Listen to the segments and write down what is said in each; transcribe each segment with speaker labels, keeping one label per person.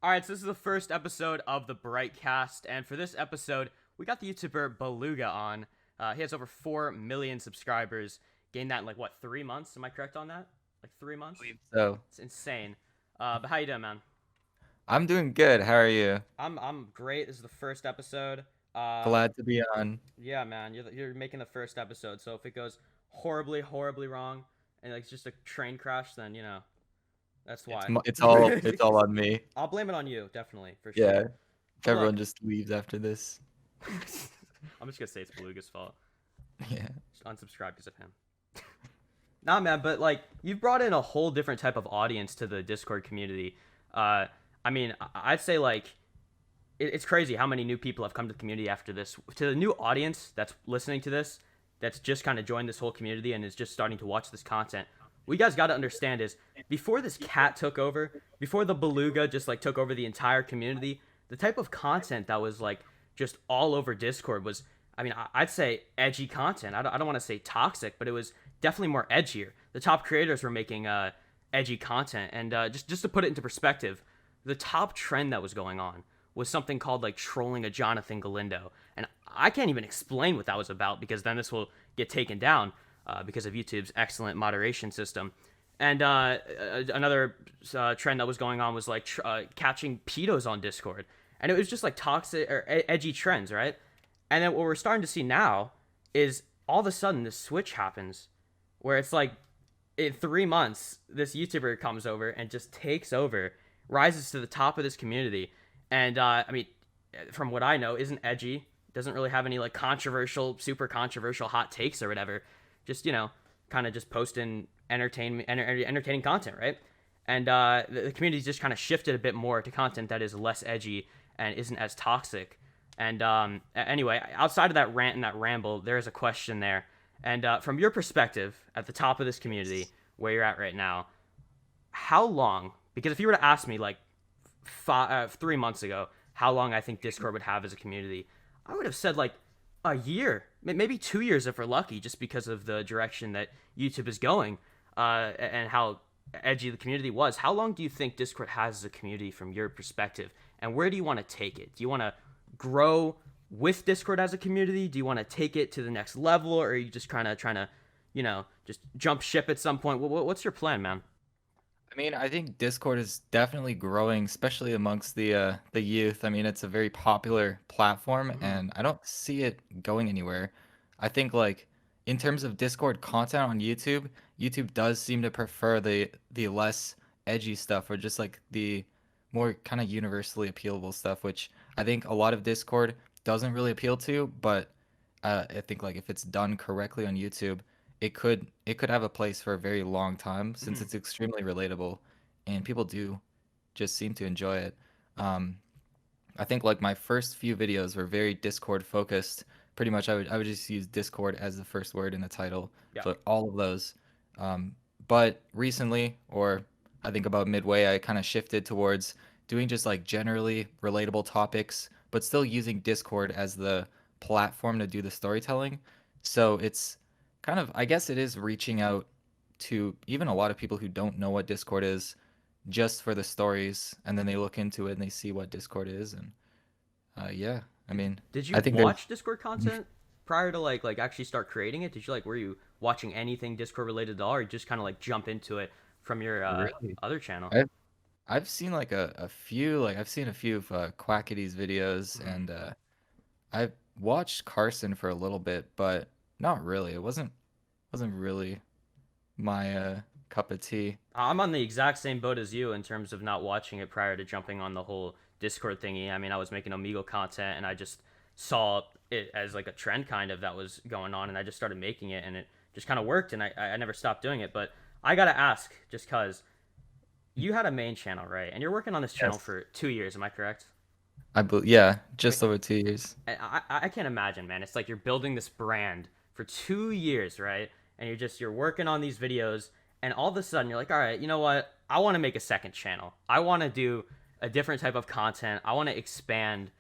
Speaker 1: All right, so this is the first episode of the Brightcast, and for this episode, we got the YouTuber Beluga on. He has over 4 million subscribers. Gained that in 3 months? Am I correct on that? Like 3 months?
Speaker 2: Believe so.
Speaker 1: It's insane. But how you doing, man?
Speaker 2: I'm doing good. How are you?
Speaker 1: I'm great. This is the first episode. Uh,
Speaker 2: Glad to be on.
Speaker 1: yeah, man, you're making the first episode. So if it goes horribly, horribly wrong, and it's just a train crash, then that's
Speaker 2: It's
Speaker 1: why.
Speaker 2: it's all on me.
Speaker 1: I'll blame it on you, definitely, for sure.
Speaker 2: Yeah. If
Speaker 1: But look,
Speaker 2: everyone just leaves after this.
Speaker 1: I'm just gonna say it's Beluga's fault.
Speaker 2: Yeah.
Speaker 1: Just unsubscribe because of him. Nah, man, but you've brought in a whole different type of audience to the Discord community. I mean, I'd say it's crazy how many new people have come to the community after this. To the new audience that's listening to this, that's just kind of joined this whole community and is just starting to watch this content. What you guys got to understand is before this cat took over, before the Beluga just took over the entire community, the type of content that was just all over Discord was, I mean, I'd say edgy content. I don't want to say toxic, but it was definitely more edgier. The top creators were making edgy content, and just to put it into perspective, the top trend that was going on was something called trolling a Jonathan Galindo, and I can't even explain what that was about because then this will get taken down because of YouTube's excellent moderation system. And another trend that was going on was catching pedos on Discord, and it was just toxic or edgy trends, right? And then what we're starting to see now is all of a sudden this switch happens where it's in 3 months, this YouTuber comes over and just takes over, rises to the top of this community. And I mean, from what I know, isn't edgy, doesn't really have any controversial, super controversial hot takes or whatever. Just, kind of just posting entertaining content, right? And the community's just kind of shifted a bit more to content that is less edgy and isn't as toxic. And anyway, outside of that rant and that ramble, there is a question there. And from your perspective, at the top of this community, where you're at right now, how long? Because if you were to ask me 3 months ago, how long I think Discord would have as a community, I would have said a year, maybe 2 years if we're lucky, just because of the direction that YouTube is going and how edgy the community was. How long do you think Discord has as a community from your perspective, and where do you want to take it? Do you want to grow with Discord as a community? Do you want to take it to the next level, or are you just kind of trying to, just jump ship at some point? What's your plan, man?
Speaker 2: I mean, I think Discord is definitely growing, especially amongst the youth. I mean, it's a very popular platform,
Speaker 1: Mm-hmm.
Speaker 2: and I don't see it going anywhere. I think in terms of Discord content on YouTube, YouTube does seem to prefer the less edgy stuff or just the more kind of universally appealable stuff, which I think a lot of Discord doesn't really appeal to. But I think if it's done correctly on YouTube, it could have a place for a very long time since
Speaker 1: Mm-hmm.
Speaker 2: it's extremely relatable and people do just seem to enjoy it. Um, I think my first few videos were very Discord focused. Pretty much I would just use Discord as the first word in the title
Speaker 1: Yeah.
Speaker 2: for all of those. But recently, or I think about midway, I kind of shifted towards doing just generally relatable topics, but still using Discord as the platform to do the storytelling. So it's kind of, I guess it is reaching out to even a lot of people who don't know what Discord is just for the stories, and then they look into it and they see what Discord is, and yeah, I
Speaker 1: Did
Speaker 2: mean,
Speaker 1: did you
Speaker 2: I think there's
Speaker 1: watch Discord content prior to actually start creating it? Did you were you watching anything Discord related at all, or you just kind of jump into it from your
Speaker 2: really,
Speaker 1: other channel?
Speaker 2: I've seen a few, I've seen a few of Quackity's videos,
Speaker 1: Mm-hmm.
Speaker 2: and I've watched Carson for a little bit, but not really. It wasn't really my cup of tea.
Speaker 1: I'm on the exact same boat as you in terms of not watching it prior to jumping on the whole Discord thingy. I mean, I was making Omegle content and I just saw it as a trend kind of that was going on, and I just started making it, and it just kind of worked, and I never stopped doing it. But I gotta ask, just cause you had a main channel, right? And you're working on this channel
Speaker 2: Yes.
Speaker 1: for 2 years, am I correct?
Speaker 2: Yeah,
Speaker 1: I mean,
Speaker 2: just over 2 years.
Speaker 1: I can't imagine, man. It's you're building this brand for 2 years, right? And you're working on these videos, and all of a sudden you're like, all right, you know what? I want to make a second channel. I want to do a different type of content. I want to expand.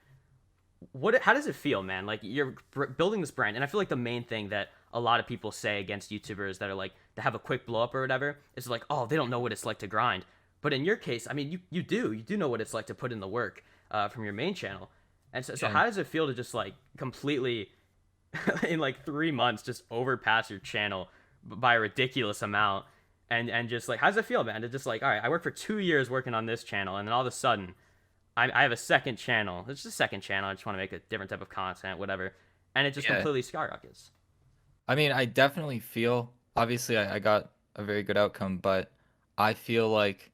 Speaker 1: How does it feel, man? You're building this brand, and I feel the main thing that a lot of people say against YouTubers that are that have a quick blow up or whatever is oh, they don't know what it's like to grind. But in your case, I mean, you do know what it's like to put in the work from your main channel. And so
Speaker 2: Yeah.
Speaker 1: how does it feel to just like completely in like 3 months just overpass your channel by a ridiculous amount? And just like, how does it feel, man? To just like, all right, I worked for 2 years working on this channel, and then all of a sudden, I have a second channel. It's just a second channel. I just want to make a different type of content, whatever, and it just
Speaker 2: Yeah.
Speaker 1: completely skyrockets.
Speaker 2: I mean, I definitely feel, obviously I got a very good outcome, but I feel like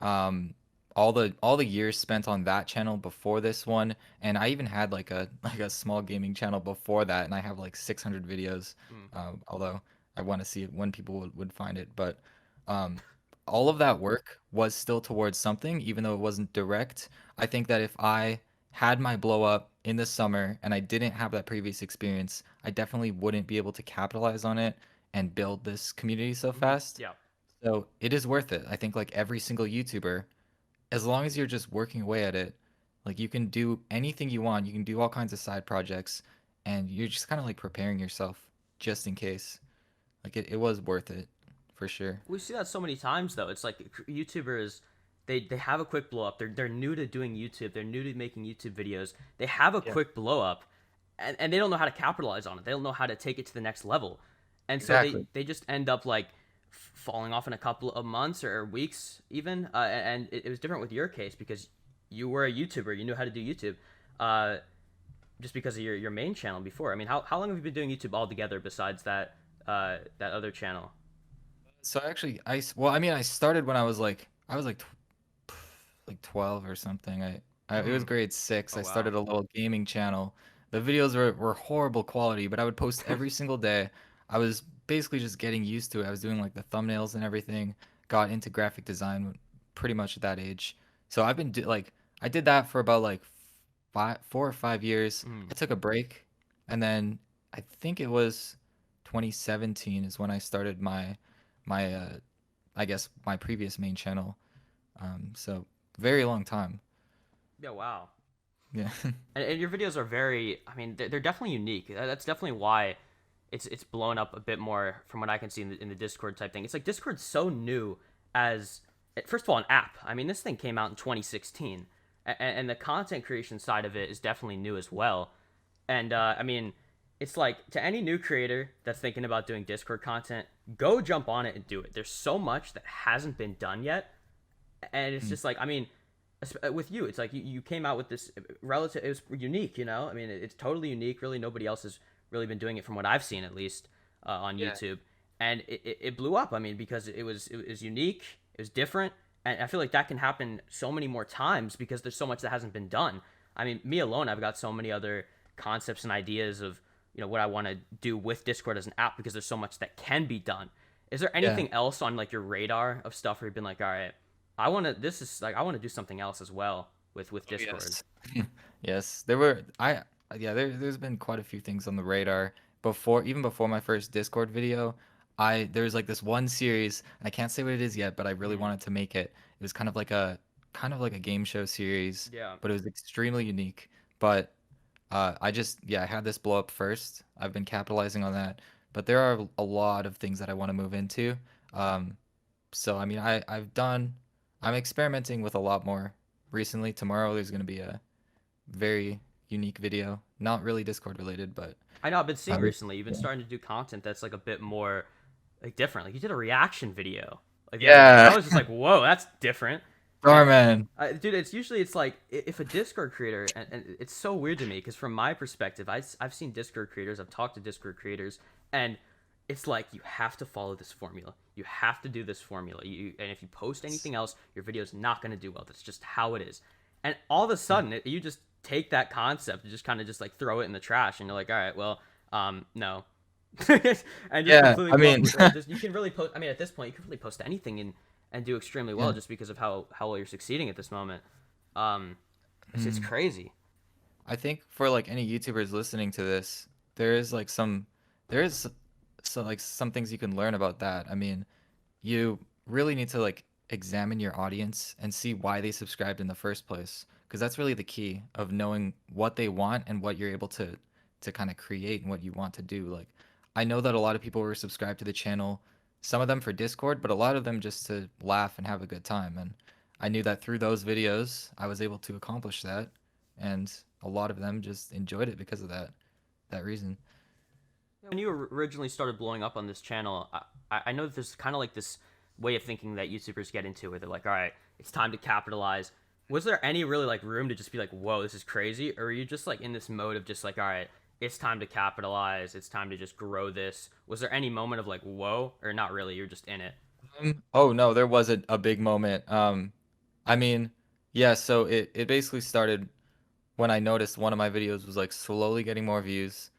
Speaker 2: um all the years spent on that channel before this one, and I even had like a like a small gaming channel before that, and I have like 600 videos,
Speaker 1: Mm.
Speaker 2: although I want to see when people would find it, but um all of that work was still towards something, even though it wasn't direct. I think that if I had my blow up in the summer and I didn't have that previous experience, I definitely wouldn't be able to capitalize on it and build this community so
Speaker 1: Mm-hmm.
Speaker 2: fast.
Speaker 1: Yeah.
Speaker 2: So it is worth it. I think like every single YouTuber, as long as you're just working away at it, like you can do anything you want. You can do all kinds of side projects, and you're just kind of like preparing yourself just in case. Like it was worth it for sure.
Speaker 1: We see that so many times though. It's like YouTubers, they have a quick blow up. They're new to doing YouTube. They're new to making YouTube videos. They have a
Speaker 2: Yeah,
Speaker 1: quick blow up, and they don't know how to capitalize on it. They don't know how to take it to the next level, and so
Speaker 2: exactly.
Speaker 1: they just end up like falling off in a couple of months or weeks even. And it was different with your case because you were a YouTuber. You knew how to do YouTube. Uh, just because of your main channel before. I mean, how long have you been doing YouTube altogether besides that other channel?
Speaker 2: So actually, well, I mean, I started when I was like 12 or something. It was
Speaker 1: Mm.
Speaker 2: grade six.
Speaker 1: Oh
Speaker 2: I
Speaker 1: wow.
Speaker 2: started a little gaming channel. The videos were horrible quality, but I would post every single day. I was basically just getting used to it. I was doing like the thumbnails and everything. Got into graphic design pretty much at that age. So like I did that for about like 4 or 5 years.
Speaker 1: Mm.
Speaker 2: I took a break, and then I think it was 2017 is when I started my I guess my previous main channel. So very long time.
Speaker 1: Yeah, wow.
Speaker 2: Yeah.
Speaker 1: And your videos are very, I mean, they're definitely unique. That's definitely why it's blown up a bit more from what I can see in the Discord type thing. It's like Discord's so new as, first of all, an app. I mean, this thing came out in 2016, and the content creation side of it is definitely new as well. And I mean, it's like to any new creator that's thinking about doing Discord content, go jump on it and do it. There's so much that hasn't been done yet, and it's
Speaker 2: Mm.
Speaker 1: just like, I mean, with you, it's like you came out with this relative. It was unique, you know. I mean, it's totally unique. Really, nobody else has really been doing it from what I've seen, at least on
Speaker 2: Yeah.
Speaker 1: YouTube. And it blew up. I mean, because it was unique. It was different, and I feel like that can happen so many more times because there's so much that hasn't been done. I mean, me alone, I've got so many other concepts and ideas of what I want to do with Discord as an app because there's so much that can be done. Is there
Speaker 2: Yeah.
Speaker 1: anything else on like your radar of stuff where you've been like, all right, this is like I want to do something else as well with
Speaker 2: Oh,
Speaker 1: Discord.
Speaker 2: yes. Yes. There were I Yeah, there's been quite a few things on the radar before, even before my first Discord video. There's like this one series, and I can't say what it is yet, but I really
Speaker 1: Mm,
Speaker 2: wanted to make it. It was kind of like a game show series,
Speaker 1: yeah,
Speaker 2: but it was extremely unique. But I had this blow up first. I've been capitalizing on that, but there are a lot of things that I want to move into. Um, so I mean, I'm experimenting with a lot more recently. Tomorrow there's going to be a very unique video, not really Discord related, but
Speaker 1: I know I've been seeing
Speaker 2: um,
Speaker 1: recently. You've been
Speaker 2: yeah.
Speaker 1: starting to do content that's like a bit more like different. Like you did a reaction video like the other day.
Speaker 2: Yeah,
Speaker 1: That was just like whoa, that's different. And
Speaker 2: Starman.
Speaker 1: dude, it's like if a Discord creator and it's so weird to me because from my perspective, I've seen Discord creators, I've talked to Discord creators, and it's like you have to follow this formula. You have to do this formula. And if you post anything else, your video is not going to do well. That's just how it is. And all of a sudden, you just take that concept and just kind of just like throw it in the trash, and you're like, all right, well, no, and just
Speaker 2: Yeah,
Speaker 1: completely
Speaker 2: I
Speaker 1: blow
Speaker 2: mean,
Speaker 1: up. Just you can really post. I mean, at this point, you can really post anything and do extremely well
Speaker 2: yeah.
Speaker 1: just because of how well you're succeeding at this moment. Um, it's
Speaker 2: Hmm.
Speaker 1: crazy.
Speaker 2: I think for like any YouTubers listening to this, there is like there is like some things you can learn about that. I mean, you really need to like examine your audience and see why they subscribed in the first place, because that's really the key of knowing what they want and what you're able to kind of create and what you want to do. Like, I know that a lot of people were subscribed to the channel, some of them for Discord, but a lot of them just to laugh and have a good time. And I knew that through those videos, I was able to accomplish that, and a lot of them just enjoyed it because of that reason.
Speaker 1: When you originally started blowing up on this channel, I know that there's kind of like this way of thinking that YouTubers get into where they're like, all right, it's time to capitalize. Was there any really like room to just be like, whoa, this is crazy? Or were you just like in this mode of just like, all right, it's time to capitalize. It's time to just grow this. Was there any moment of like, whoa, or not really? You're just in it.
Speaker 2: Oh no, there was a big moment. I mean, yeah, so it basically started when I noticed one of my videos was like slowly getting more views.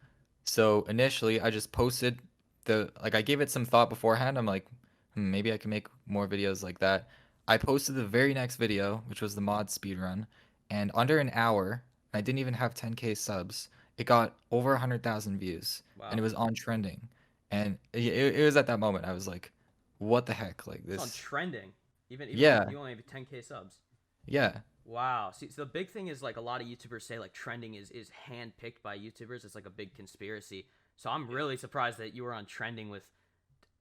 Speaker 2: So initially, I just posted I gave it some thought beforehand. I'm like, maybe I can make more videos like that. I posted the very next video, which was the mod speedrun, and under an hour, I didn't even have 10K subs. It got over 100,000 views, and
Speaker 1: Wow.
Speaker 2: it was on trending. And it was at that moment I was like, what the heck? Like
Speaker 1: It's on
Speaker 2: this?
Speaker 1: trending. Even with
Speaker 2: Yeah,
Speaker 1: you only have 10K subs.
Speaker 2: yeah.
Speaker 1: Wow. See, so the big thing is like a lot of YouTubers say like trending is handpicked by YouTubers. It's like a big conspiracy. So I'm really surprised that you were on trending with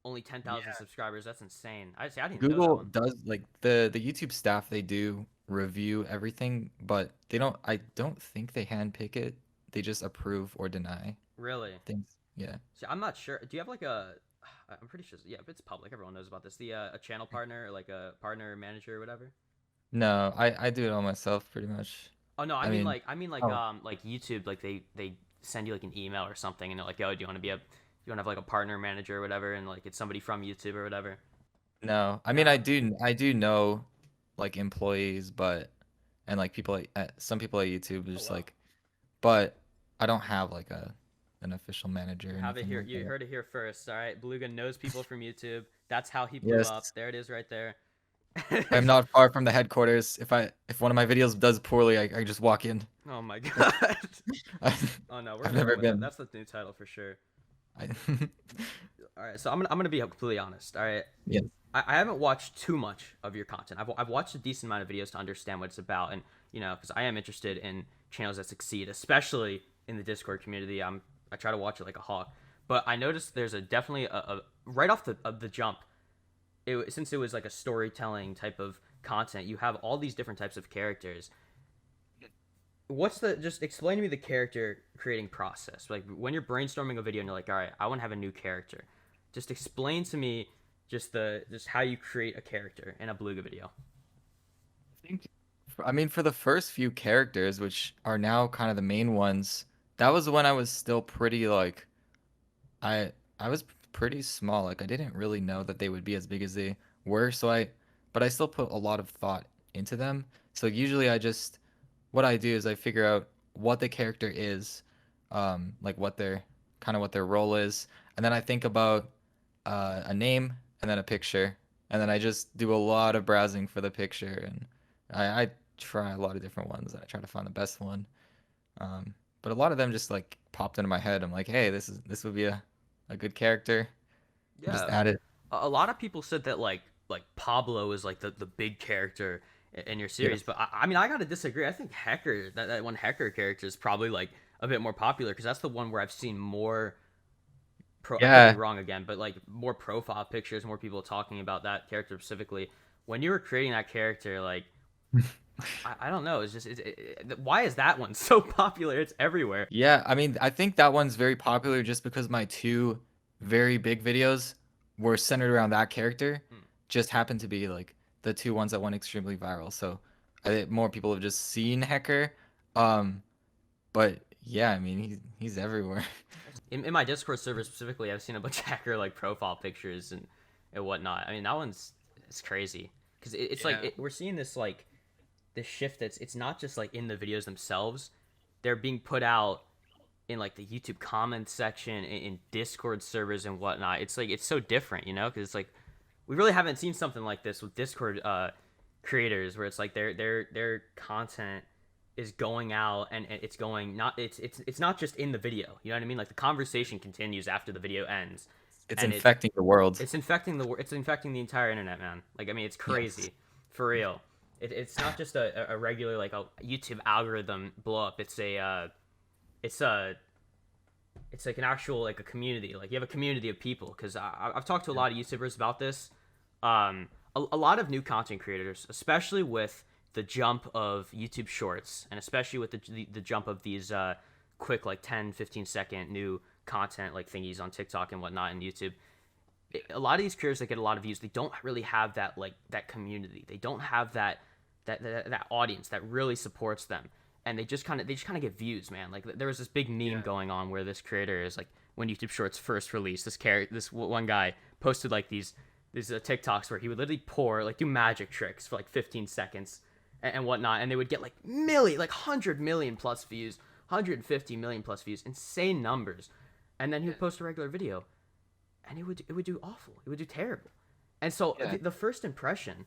Speaker 1: only 10,000
Speaker 2: Yeah.
Speaker 1: subscribers. That's insane. I didn't know that
Speaker 2: Google
Speaker 1: one.
Speaker 2: does like the YouTube staff, they do review everything, but they don't I don't think they handpick it. They just approve or deny
Speaker 1: Really?
Speaker 2: things. Yeah.
Speaker 1: See, I'm not sure. Do you have like a? I'm pretty sure. Yeah, if it's public, everyone knows about this. The a channel partner or like a partner manager or whatever.
Speaker 2: No, I do it all myself pretty much.
Speaker 1: Oh no,
Speaker 2: I mean, oh,
Speaker 1: like YouTube, like they send you like an email or something, and they're like, yo, do you want to be a, you want to have like a partner manager or whatever, and like it's somebody from YouTube or whatever.
Speaker 2: no. I mean,
Speaker 1: Nah.
Speaker 2: I do know like employees, but and like people some people at YouTube
Speaker 1: Oh
Speaker 2: just
Speaker 1: wow.
Speaker 2: like, but I don't have like a an official manager
Speaker 1: You
Speaker 2: or
Speaker 1: have it
Speaker 2: anything
Speaker 1: here.
Speaker 2: like
Speaker 1: You
Speaker 2: that.
Speaker 1: heard it here first. All right, Beluga knows people from YouTube. That's how he blew up.
Speaker 2: Yes.
Speaker 1: There it is, right there.
Speaker 2: I'm not far from the headquarters. If one of my videos does poorly, I just walk in.
Speaker 1: Oh my god. Oh no, we're
Speaker 2: I've
Speaker 1: gonna
Speaker 2: never
Speaker 1: run with that.
Speaker 2: been.
Speaker 1: That's the new title for sure.
Speaker 2: I,
Speaker 1: All right, so I'm gonna be completely honest. All right,
Speaker 2: yes.
Speaker 1: I haven't watched too much of your content. I've watched a decent amount of videos to understand what it's about, and you know, because I am interested in channels that succeed, especially in the Discord community. I try to watch it like a hawk, but I noticed there's a definitely a right off the jump. Since it was like a storytelling type of content, you have all these different types of characters. What's the just explain to me the character creating process? Like when you're brainstorming a video and you're like, all right, I want to have a new character. Just explain to me just how you create a character in a Beluga video.
Speaker 2: I think, I mean, for the first few characters, which are now kind of the main ones, that was when I was still pretty like I I was pretty small. Like I didn't really know that they would be as big as they were. But I still put a lot of thought into them. So usually what I do is I figure out what the character is, like what their role is, and then I think about a name and then a picture, and then I just do a lot of browsing for the picture, and I try a lot of different ones, and I try to find the best one. But a lot of them just like popped into my head. I'm like, hey, this would be a good character. Just
Speaker 1: Yeah,
Speaker 2: add it.
Speaker 1: a lot of people said that like Pablo is like the big character in your series,
Speaker 2: Yes.
Speaker 1: but I mean I gotta disagree. I think Hecker that one Hecker character is probably like a bit more popular because that's the one where I've seen more I could be
Speaker 2: Yeah.
Speaker 1: wrong again, but like more profile pictures, more people talking about that character specifically. When you were creating that character, like I don't know, it's just why is that one so popular? It's everywhere.
Speaker 2: Yeah, I mean, I think that one's very popular just because my two very big videos were centered around that character.
Speaker 1: Hmm.
Speaker 2: Just happened to be like the two ones that went extremely viral. So I think more people have just seen Hecker. Um, but yeah, I mean, he's everywhere.
Speaker 1: In my Discord server specifically, I've seen a bunch of hacker like profile pictures and whatnot. I mean, that one's it's crazy because it's like
Speaker 2: Yeah.
Speaker 1: we're seeing this like this shift that's it's not just like in the videos themselves; they're being put out in like the YouTube comments section, in Discord servers and whatnot. It's like it's so different, you know, because it's like we really haven't seen something like this with Discord creators where it's like their content is going out and it's going not it's not just in the video. You know what I mean? Like the conversation continues after the video ends,
Speaker 2: It's
Speaker 1: and
Speaker 2: infecting the world.
Speaker 1: it's infecting the entire internet, man. Like I mean, it's
Speaker 2: Yes.
Speaker 1: crazy for real. It's not just a regular like a YouTube algorithm blow up. It's a it's like an actual like a community. Like you have a community of people because I've talked to a lot of YouTubers about this. a lot of new content creators, especially with the jump of YouTube Shorts, and especially with the jump of these quick like 10-15 second new content like thingies on TikTok and whatnot and YouTube. A lot of these creators that get a lot of views, they don't really have that like that community. They don't have that audience that really supports them, and they just kind of get views, man. Like there was this big meme
Speaker 2: Yeah.
Speaker 1: going on where this creator is like when YouTube Shorts first released, this one guy posted like these TikToks where he would literally do magic tricks for like 15 seconds and whatnot, and they would get like 100 million plus views, 150 million plus views, insane numbers, and then he would post a regular video, and it would do awful, it would do terrible, and so
Speaker 2: Yeah.
Speaker 1: the first impression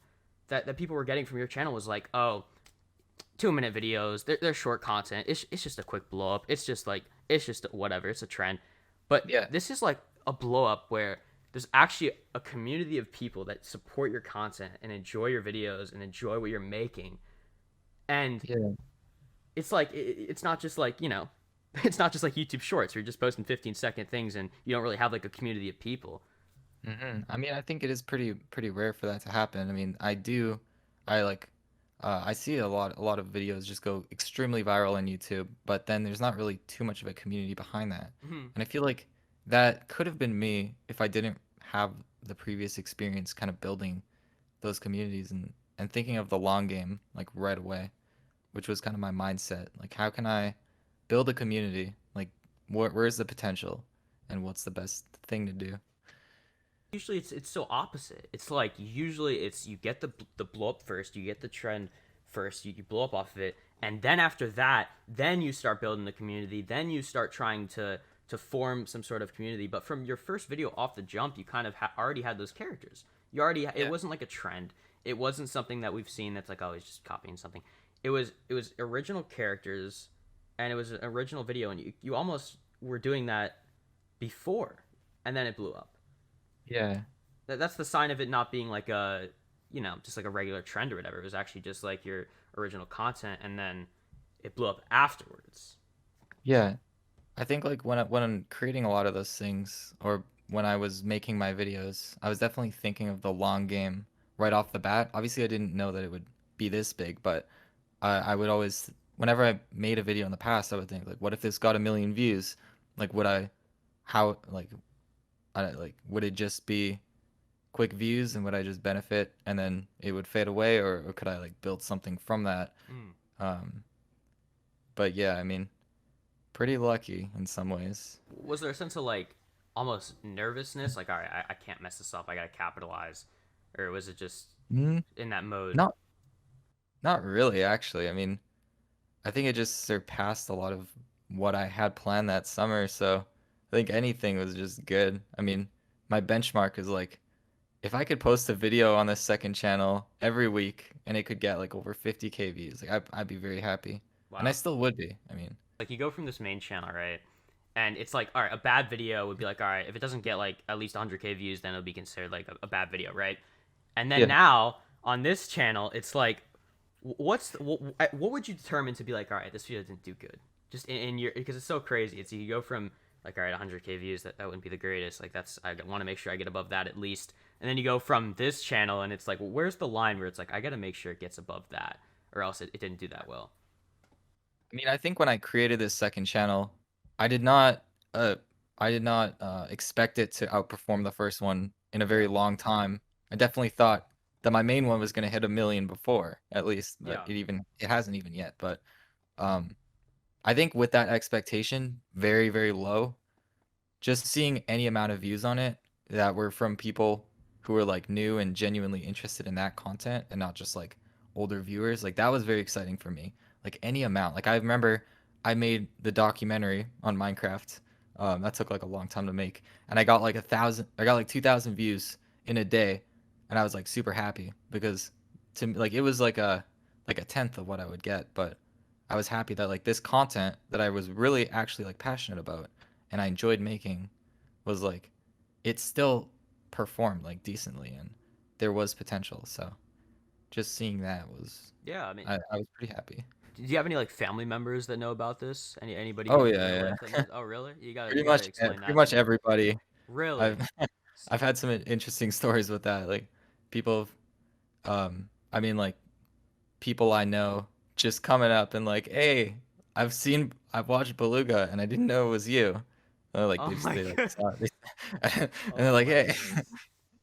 Speaker 1: that people were getting from your channel was like, oh, 2 minute videos, they're short content, it's just a quick blow up, it's just whatever, it's a trend, but
Speaker 2: Yeah.
Speaker 1: this is like a blow up where there's actually a community of people that support your content and enjoy your videos and enjoy what you're making, and
Speaker 2: Yeah.
Speaker 1: it's like it's not just like it's not just like YouTube Shorts where you're just posting 15-second things and you don't really have like a community of people.
Speaker 2: I mean, I think it is pretty rare for that to happen. I mean, I like, I see a lot of videos just go extremely viral on YouTube, but then there's not really too much of a community behind that.
Speaker 1: Mhm.
Speaker 2: And I feel like that could have been me if I didn't have the previous experience kind of building those communities and thinking of the long game like right away, which was kind of my mindset. Like, how can I build a community? Like, where's the potential, and what's the best thing to do?
Speaker 1: Usually it's so opposite. It's like usually it's you get the blow up first, you get the trend first, you blow up off of it, and then after that, then you start building the community, then you start trying to form some sort of community. But from your first video off the jump, you kind of already had those characters. It
Speaker 2: Yeah.
Speaker 1: wasn't like a trend. It wasn't something that we've seen that's like, oh, he's just copying something. It was original characters, and it was an original video, and you almost were doing that before, and then it blew up.
Speaker 2: Yeah.
Speaker 1: That's the sign of it not being like a just like a regular trend or whatever. It was actually just like your original content, and then it blew up afterwards.
Speaker 2: Yeah. I think like when I'm creating a lot of those things, or when I was making my videos, I was definitely thinking of the long game right off the bat. Obviously, I didn't know that it would be this big, but I would always, whenever I made a video in the past, I would think like, what if this got a million views? Like, how, would it just be quick views and would I just benefit and then it would fade away, or could I like build something from that?
Speaker 1: Mm.
Speaker 2: Um, but yeah, I mean, pretty lucky in some ways.
Speaker 1: Was there a sense of like almost nervousness, like, all right, I can't mess this up, I gotta capitalize, or was it just
Speaker 2: Mm,
Speaker 1: in that mode?
Speaker 2: not not really, actually. I mean, I think it just surpassed a lot of what I had planned that summer, so I think anything was just good. I mean, my benchmark is like if I could post a video on the second channel every week and it could get like over 50K views, like I'd be very happy. And I
Speaker 1: Wow.
Speaker 2: still would be. I mean,
Speaker 1: Like you go from this main channel, right? And it's like, all right, a bad video would be like, all right, if it doesn't get like at least 100K views, then it'll be considered like a bad video, right? And then
Speaker 2: yeah.
Speaker 1: now on this channel, it's like, what would you determine to be like, all right, this video didn't do good? Just in your, because it's so crazy. It's you go from like, all right, 100K views, that wouldn't be the greatest. Like I want to make sure I get above that at least. And then you go from this channel, and it's like, well, where's the line where it's like, I got to make sure it gets above that, or else it didn't do that well.
Speaker 2: I mean, I think when I created this second channel, I did not uh I did not expect it to outperform the first one in a very
Speaker 1: Yeah,
Speaker 2: long time. I definitely thought that my main one was going to hit a million before, at least, but
Speaker 1: yeah.
Speaker 2: it hasn't even yet, but um I think with that expectation very, very low, just seeing any amount of views on it that were from people who were like new and genuinely interested in that content and not just like older viewers, like that was very exciting for me. Like any amount. Like I remember I made the documentary on Minecraft. That took like a long time to make, and I got like 1,000. I got like 2,000 views in a day, and I was like super happy because to me, like it was like a tenth of what I would get, but I was happy that like this content that I was really actually like passionate about and I enjoyed making was like it still performed like decently and there was potential. So just seeing that was
Speaker 1: Yeah, I mean,
Speaker 2: I was pretty happy.
Speaker 1: do you have any like family members that know about this? Anybody
Speaker 2: Oh
Speaker 1: in your
Speaker 2: yeah,
Speaker 1: life that
Speaker 2: yeah.
Speaker 1: knows? Oh, really? You gotta explain
Speaker 2: Pretty
Speaker 1: that to
Speaker 2: much
Speaker 1: me.
Speaker 2: everybody.
Speaker 1: Really?
Speaker 2: I've I've had some interesting stories with that. Like people. I mean, like people I know just coming up and like, hey, I've watched Beluga and I didn't know it was you. Like
Speaker 1: Oh my
Speaker 2: they like
Speaker 1: god.
Speaker 2: saw it. And they're
Speaker 1: Oh
Speaker 2: like,
Speaker 1: my
Speaker 2: hey,
Speaker 1: goodness.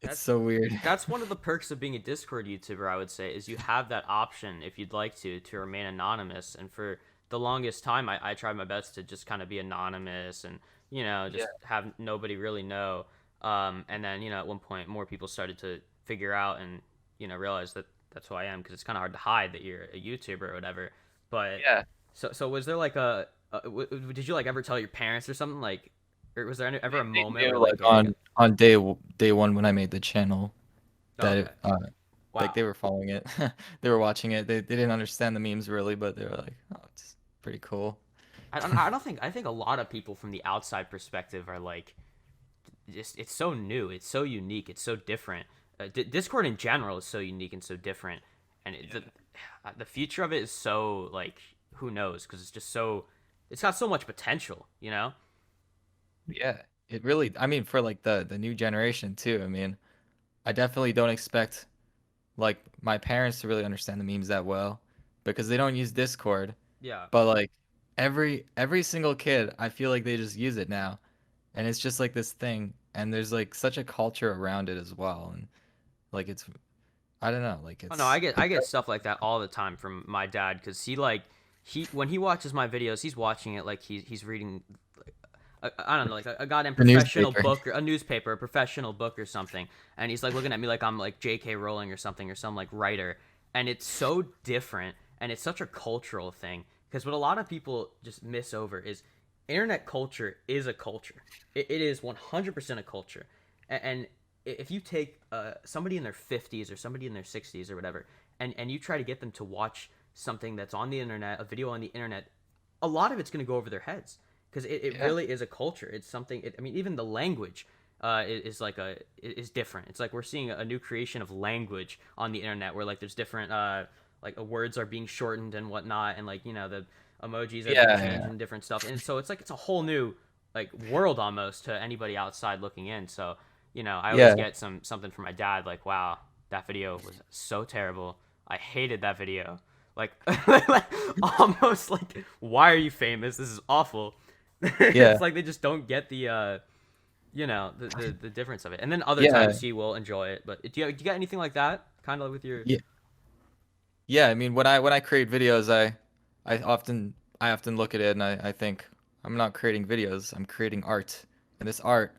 Speaker 2: it's
Speaker 1: That's
Speaker 2: so weird.
Speaker 1: that's one of the perks of being a Discord YouTuber, I would say, is you have that option if you'd like to remain anonymous. And for the longest time, I tried my best to just kind of be anonymous and
Speaker 2: Yeah.
Speaker 1: just have nobody really know. And then at one point, more people started to figure out and realize that that's who I am because it's kind of hard to hide that you're a YouTuber or whatever. But
Speaker 2: Yeah.
Speaker 1: so was there like did you like ever tell your parents or something like, or was there ever a
Speaker 2: They
Speaker 1: moment where
Speaker 2: knew
Speaker 1: like
Speaker 2: like on day one when I made the channel
Speaker 1: oh,
Speaker 2: that
Speaker 1: okay,
Speaker 2: like
Speaker 1: wow.
Speaker 2: they were following it. They were watching it. They didn't understand the memes really, but they were like, oh, it's pretty cool.
Speaker 1: I think a lot of people from the outside perspective are like, just it's so new, it's so unique, it's so different. Discord in general is so unique and so different, and the future of it is so like, who knows, because it's just so, it's got so much potential, you know.
Speaker 2: Yeah, it really. I mean, for like the new generation too. I mean, I definitely don't expect like my parents to really understand the memes that well because they don't use Discord.
Speaker 1: Yeah.
Speaker 2: But like every single kid, I feel like they just use it now, and it's just like this thing. And there's like such a culture around it as well, and like it's I don't know, like
Speaker 1: Oh no, I get stuff like that all the time from my dad because he when he watches my videos, he's watching it like he's reading, I don't know, like a goddamn
Speaker 2: the
Speaker 1: professional
Speaker 2: newspaper.
Speaker 1: book or a newspaper, a professional book or something, and he's like looking at me like I'm like J.K. Rowling or something or some like writer, and it's so different, and it's such a cultural thing because what a lot of people just miss over is internet culture is a culture. It is 100% a culture, and if you take somebody in their 50s or somebody in their 60s or whatever, and you try to get them to watch something that's on the internet, a video on the internet, a lot of it's going to go over their heads because it
Speaker 2: Yeah,
Speaker 1: really is a culture. It's something. I mean, even the language is like is different. It's like we're seeing a new creation of language on the internet where like there's different like words are being shortened and whatnot, and like the emojis are being changed
Speaker 2: yeah,
Speaker 1: and different stuff. And so it's like it's a whole new like world almost to anybody outside looking in. So I always
Speaker 2: yeah,
Speaker 1: get something from my dad like, wow, that video was so terrible. I hated that video. Like, like almost like, why are you famous? This is awful.
Speaker 2: yeah,
Speaker 1: It's like they just don't get the the difference of it. And then other
Speaker 2: yeah,
Speaker 1: times he will enjoy it. But do you got anything like that? Kind of like with your
Speaker 2: yeah. Yeah, I mean, when I create videos, I often look at it and I think I'm not creating videos, I'm creating art. And this art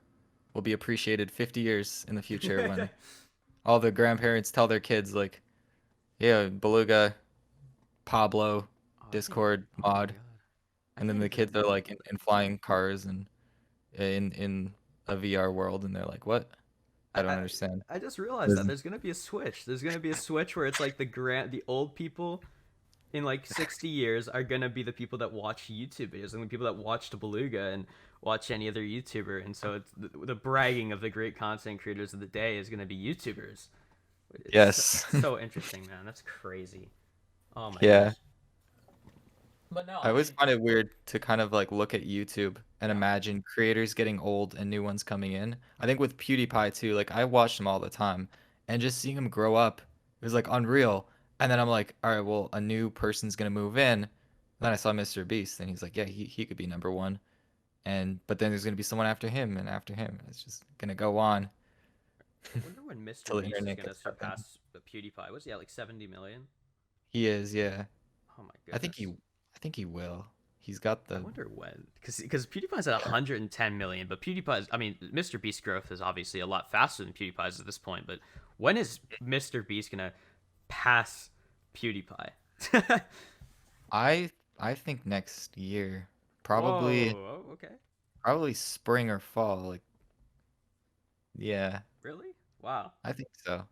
Speaker 2: will be appreciated 50 years in the future when all the grandparents tell their kids like, "Yeah, Beluga, Pablo,
Speaker 1: Oh, I think.
Speaker 2: Discord
Speaker 1: Oh my
Speaker 2: mod."
Speaker 1: god. I
Speaker 2: And then
Speaker 1: can't
Speaker 2: the
Speaker 1: even
Speaker 2: kids are
Speaker 1: believe
Speaker 2: like in flying cars and in a VR world and they're like, "What? I
Speaker 1: I,
Speaker 2: don't
Speaker 1: I
Speaker 2: understand."
Speaker 1: I just realized that
Speaker 2: There's-
Speaker 1: there's gonna be a switch. There's gonna be a switch where it's like the old people in like 60 years are gonna be the people that watch YouTube videos and the people that watched Beluga and watch any other YouTuber. And so it's the bragging of the great content creators of the day is gonna be YouTubers. It's
Speaker 2: Yes.
Speaker 1: so interesting, man. That's crazy. Oh my
Speaker 2: Yeah.
Speaker 1: gosh. But no,
Speaker 2: I
Speaker 1: I
Speaker 2: always
Speaker 1: mean,
Speaker 2: find it weird to kind of like look at YouTube and
Speaker 1: yeah.
Speaker 2: imagine creators getting old and new ones coming in. I think with PewDiePie too, like I watched him all the time and just seeing him grow up, it was like unreal. And then I'm like, all right, well, a new person's gonna move in. Then I saw Mr. Beast and he's like, yeah, he could be number one. And but then there's gonna be someone after him and after him. It's just gonna go on
Speaker 1: I wonder when Mr.
Speaker 2: till the
Speaker 1: Beast is
Speaker 2: internet
Speaker 1: gonna
Speaker 2: gets nothing.
Speaker 1: surpass PewDiePie. Was he at like 70 million?
Speaker 2: He is, yeah.
Speaker 1: Oh my
Speaker 2: I think he
Speaker 1: goodness.
Speaker 2: I think he will. He's got
Speaker 1: I
Speaker 2: the
Speaker 1: wonder when, because PewDiePie's at 110 million, but PewDiePie's, I mean, Mr. Beast growth is obviously a lot faster than PewDiePie's at this point. But when is Mr. Beast gonna pass PewDiePie?
Speaker 2: I think next year. Probably
Speaker 1: Whoa. Okay.
Speaker 2: Probably spring or fall. Like, yeah,
Speaker 1: Really? Wow.
Speaker 2: I think so.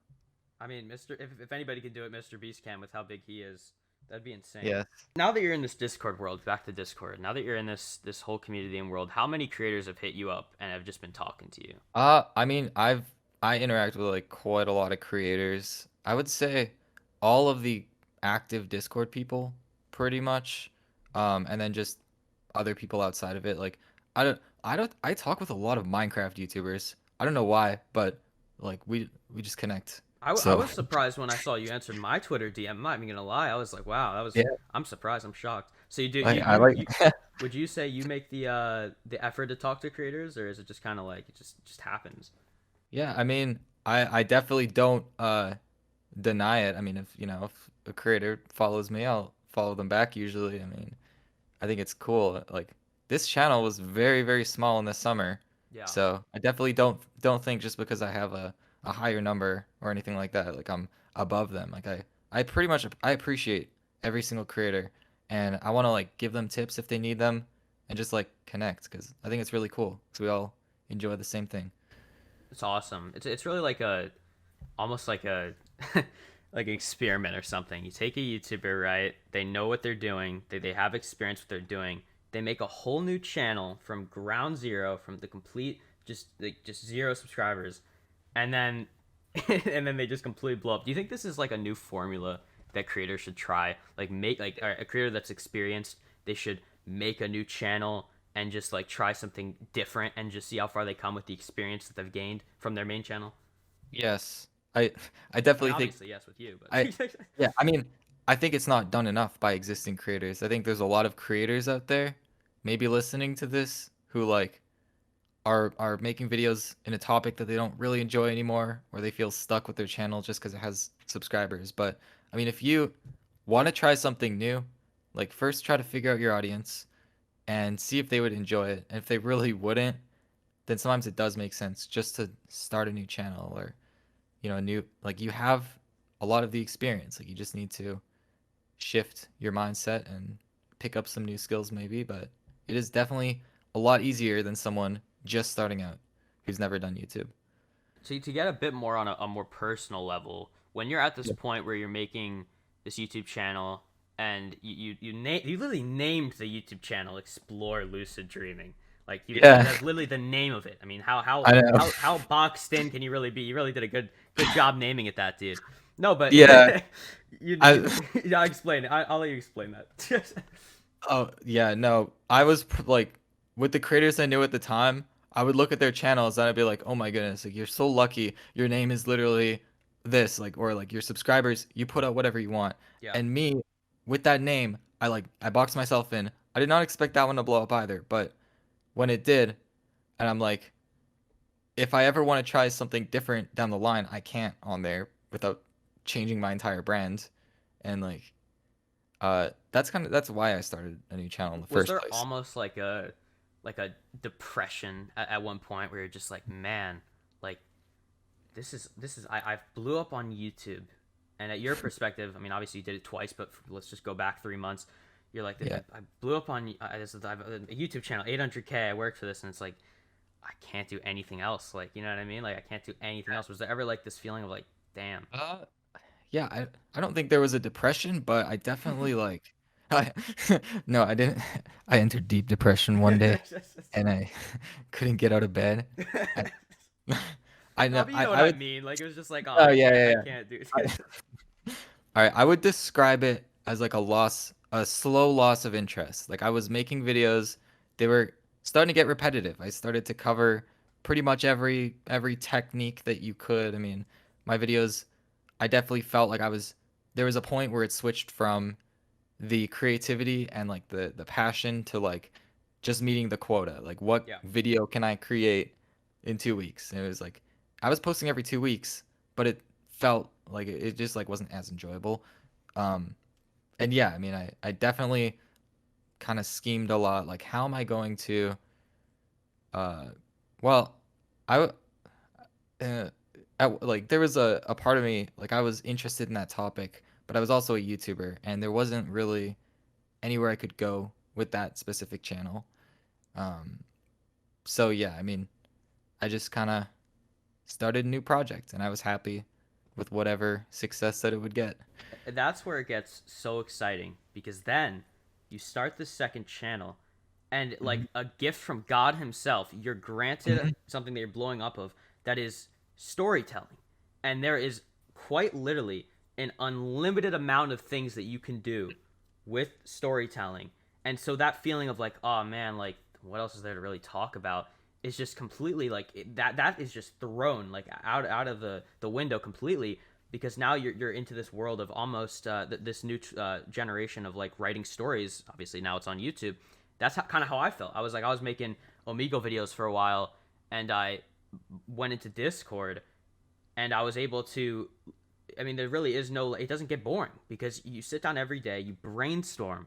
Speaker 1: I mean, if anybody can do it, Mr. Beast can with how big he is. That'd be insane.
Speaker 2: Yeah.
Speaker 1: Now that you're in this Discord world, back to Discord. Now that you're in this whole community and world, how many creators have hit you up and have just been talking to you?
Speaker 2: I mean, I interact with like quite a lot of creators. I would say all of the active Discord people, pretty much. And then just other people outside of it. Like, I talk with a lot of Minecraft YouTubers. I don't know why, but like we just connect.
Speaker 1: I
Speaker 2: So
Speaker 1: was surprised when I saw you answered my Twitter DM. I'm not even gonna lie. I was like, wow, that was.
Speaker 2: yeah,
Speaker 1: I'm surprised. I'm shocked. So you do
Speaker 2: I like.
Speaker 1: you would you say you make the effort to talk to creators, or is it just kind of like it just happens?
Speaker 2: Yeah, I mean, I definitely don't deny it. I mean, if if a creator follows me, I'll follow them back usually. I mean, I think it's cool. Like this channel was very, very small in the summer.
Speaker 1: Yeah.
Speaker 2: So I definitely don't think just because I have a higher number or anything like that, like I'm above them. Like I pretty much I appreciate every single creator and I want to like give them tips if they need them and just like connect because I think it's really cool because we all enjoy the same thing.
Speaker 1: It's awesome. It's really like a almost like a like an experiment or something. You take a YouTuber, right? They know what they're doing. They have experience what they're doing. They make a whole new channel from ground zero, from the complete just zero subscribers, and then and then they just completely blow up. Do you think this is like a new formula that creators should try? Like make like a creator that's experienced, they should make a new channel and just like try something different and just see how far they come with the experience that they've gained from their main channel.
Speaker 2: Yes. I I
Speaker 1: I mean,
Speaker 2: definitely think
Speaker 1: obviously yes with you,
Speaker 2: I
Speaker 1: but
Speaker 2: yeah, I mean, I think it's not done enough by existing creators. I think there's a lot of creators out there maybe listening to this who like are making videos in a topic that they don't really enjoy anymore or they feel stuck with their channel just because it has subscribers. But I mean, if you want to try something new, like first try to figure out your audience and see if they would enjoy it. And if they really wouldn't, then sometimes it does make sense just to start a new channel or a new like you have a lot of the experience. Like you just need to shift your mindset and pick up some new skills maybe, but it is definitely a lot easier than someone just starting out who's never done YouTube.
Speaker 1: to get a bit more on a more personal level, when you're at this
Speaker 2: Yeah.
Speaker 1: point where you're making this YouTube channel and you literally named the YouTube channel Explore Lucid Dreaming. Like
Speaker 2: Yeah,
Speaker 1: that's literally the name of it. I mean,
Speaker 2: I know.
Speaker 1: how boxed in can you really be? You really did a good job naming it that, dude. No, but
Speaker 2: Yeah, I
Speaker 1: yeah, explain it. I'll let you explain that.
Speaker 2: oh yeah, no. Like with the creators I knew at the time, I would look at their channels and I'd be like, "Oh my goodness, like you're so lucky. Your name is literally this like or like your subscribers, you put out whatever you want."
Speaker 1: Yeah.
Speaker 2: And me with that name, I boxed myself in. I did not expect that one to blow up either, but when it did, and I'm like, if I ever want to try something different down the line, I can't on there without changing my entire brand. And like that's why I started a new channel in the
Speaker 1: Was
Speaker 2: first
Speaker 1: there
Speaker 2: place.
Speaker 1: almost like a depression at one point where you're just like, man, like this is I blew up on YouTube, and at your perspective, I mean, obviously you did it twice, but let's just go back 3 months. You're like,
Speaker 2: Yeah.
Speaker 1: I blew up on I have a YouTube channel, 800K. I worked for this, and it's like I can't do anything else. Like, you know what I mean? Like, I can't do anything else. Was there ever like this feeling of like, damn?
Speaker 2: Uh yeah, I don't think there was a depression, but I definitely like I no, I didn't I entered deep depression one day and I couldn't get out of bed. I I
Speaker 1: No,
Speaker 2: know
Speaker 1: but you know what
Speaker 2: I
Speaker 1: I
Speaker 2: would
Speaker 1: mean. Like, it was just like, oh,
Speaker 2: oh yeah,
Speaker 1: I
Speaker 2: yeah,
Speaker 1: can't do.
Speaker 2: yeah. All right, I would describe it as like a slow loss of interest. Like I was making videos, they were starting to get repetitive. I started to cover pretty much every technique that you could. I mean, my videos, I definitely felt like there was a point where it switched from the creativity and like the passion to like just meeting the quota. Like what
Speaker 1: Yeah.
Speaker 2: video can I create in 2 weeks? And it was like I was posting every 2 weeks, but it felt like it just like wasn't as enjoyable. Um, and yeah, I mean, I definitely kind of schemed a lot. Like, how am I going to? Uh, well, I w- like there was a part of me like I was interested in that topic, but I was also a YouTuber, and there wasn't really anywhere I could go with that specific channel. Um, so yeah, I mean, I just kind of started a new project, and I was happy with whatever success that it would get.
Speaker 1: That's where it gets so exciting because then you start the second channel, and like
Speaker 2: Mhm.
Speaker 1: a gift from God Himself, you're granted
Speaker 2: Mhm.
Speaker 1: something that you're blowing up of that is storytelling, and there is quite literally an unlimited amount of things that you can do with storytelling, and so that feeling of like, oh man, like what else is there to really talk about is just completely like that is just thrown like out of the window completely because now you're into this world of almost this new generation of like writing stories. Obviously now it's on YouTube. That's kind of how I felt. I was making Omegle videos for a while, and I went into Discord, and I was able to. I mean, there really is no. It doesn't get boring because you sit down every day, you brainstorm,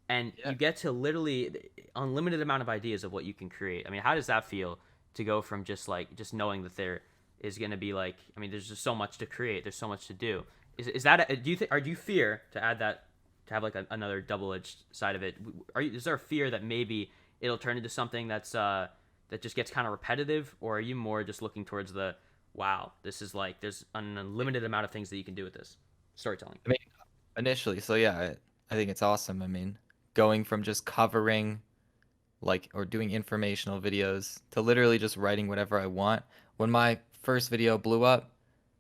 Speaker 1: and
Speaker 2: Yeah.
Speaker 1: you get to literally unlimited amount of ideas of what you can create. I mean, how does that feel to go from just knowing that there is going to be like, I mean, there's just so much to create, there's so much to do. Is that do you think, or do you fear, to add that, to have like another double-edged side of it, is there a fear that maybe it'll turn into something that's that just gets kind of repetitive, or are you more just looking towards the, wow, this is like, there's an unlimited amount of things that you can do with this storytelling?
Speaker 2: I mean, initially, so yeah, I think it's awesome. I mean, going from just covering like or doing informational videos to literally just writing whatever I want. When my first video blew up,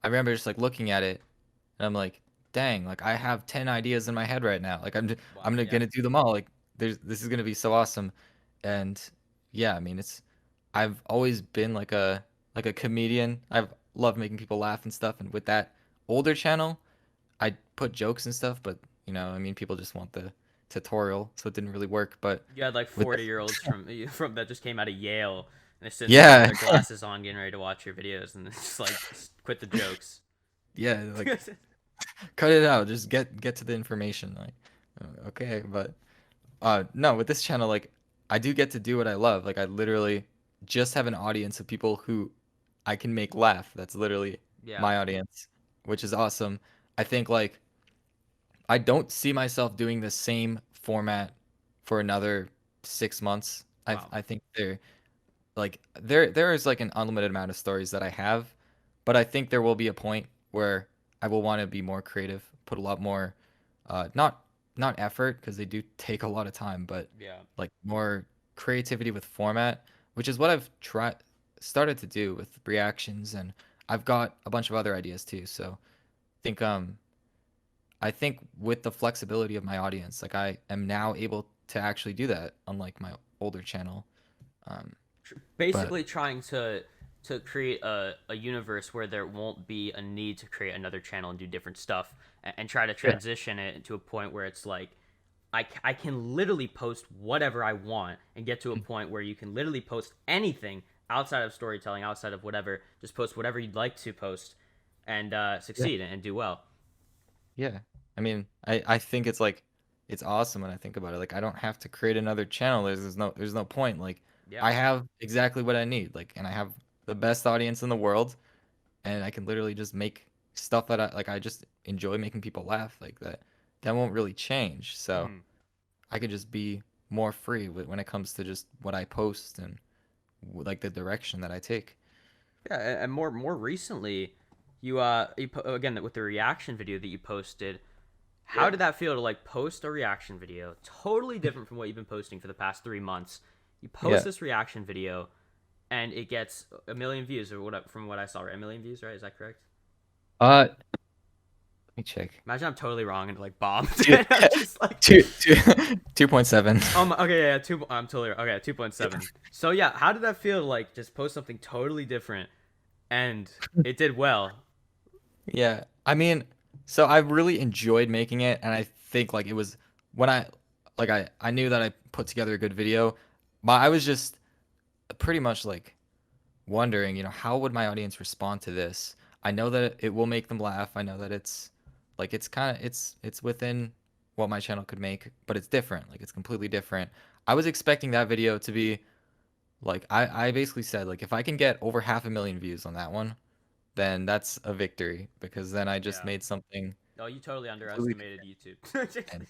Speaker 2: I remember just like looking at it and I'm like, dang, like I have 10 ideas in my head right now. Like
Speaker 1: Wow,
Speaker 2: I'm
Speaker 1: yeah.
Speaker 2: gonna do them all. Like this is gonna be so awesome. And yeah, I mean it's I've always been like a comedian. I've loved making people laugh and stuff. And with that older channel, I put jokes and stuff, but I mean people just want the tutorial, so it didn't really work. But
Speaker 1: You had like
Speaker 2: with
Speaker 1: 40-year-olds from that just came out of Yale, and they're sitting there with
Speaker 2: yeah,
Speaker 1: their glasses on, getting ready to watch your videos, and it's just like, just quit the jokes.
Speaker 2: yeah, like cut it out. Just get to the information. Like, okay, but no, with this channel, like, I do get to do what I love. Like, I literally just have an audience of people who I can make laugh. That's literally
Speaker 1: Yeah.
Speaker 2: my audience, which is awesome. I think like I don't see myself doing the same format for another 6 months.
Speaker 1: Wow.
Speaker 2: I think there is like an unlimited amount of stories that I have, but I think there will be a point where I will want to be more creative, put a lot more not effort because they do take a lot of time, but
Speaker 1: Yeah.
Speaker 2: like more creativity with format, which is what I've tried started to do with reactions, and I've got a bunch of other ideas too. So think I think with the flexibility of my audience, like I am now able to actually do that, unlike my older channel. Um, but
Speaker 1: Basically trying to create a universe where there won't be a need to create another channel and do different stuff, and try to
Speaker 2: yeah,
Speaker 1: transition it to a point where it's like, I can literally post whatever I want, and get to a point where you can literally post anything outside of storytelling, outside of whatever, just post whatever you'd like to post, and
Speaker 2: yeah.
Speaker 1: succeed and do well.
Speaker 2: Yeah. I mean, I think it's like it's awesome when I think about it. Like I don't have to create another channel. There's no point. Like
Speaker 1: Yeah.
Speaker 2: I have exactly what I need. Like and I have the best audience in the world and I can literally just make stuff that I just enjoy making people laugh like that. That won't really change. So
Speaker 1: Mhm.
Speaker 2: I could just be more free when it comes to just what I post and like the direction that I take.
Speaker 1: Yeah, and more recently, again with the reaction video that you posted. How
Speaker 2: Yeah.
Speaker 1: did that feel to like post a reaction video, totally different from what you've been posting for the past 3 months? You post
Speaker 2: Yeah.
Speaker 1: this reaction video, and it gets a million views, or what? From what I saw, right? A million views, right? Is that correct?
Speaker 2: Let me check.
Speaker 1: Imagine I'm totally wrong and like bombed.
Speaker 2: Two,
Speaker 1: I'm just like,
Speaker 2: two 2.7.
Speaker 1: okay, yeah, two. I'm totally okay. 2.7. So yeah, how did that feel to like just post something totally different, and it did well?
Speaker 2: Yeah. I mean, so I really enjoyed making it and I think like it was when I knew that I put together a good video, but I was just pretty much like wondering, how would my audience respond to this? I know that it will make them laugh. I know that it's like it's kind of it's within what my channel could make, but it's different. Like it's completely different. I was expecting that video to be like I basically said like if I can get over 500,000 views on that one, then that's a victory because then I just
Speaker 1: Yeah.
Speaker 2: made something
Speaker 1: Oh, you totally
Speaker 2: completely
Speaker 1: underestimated YouTube.
Speaker 2: different.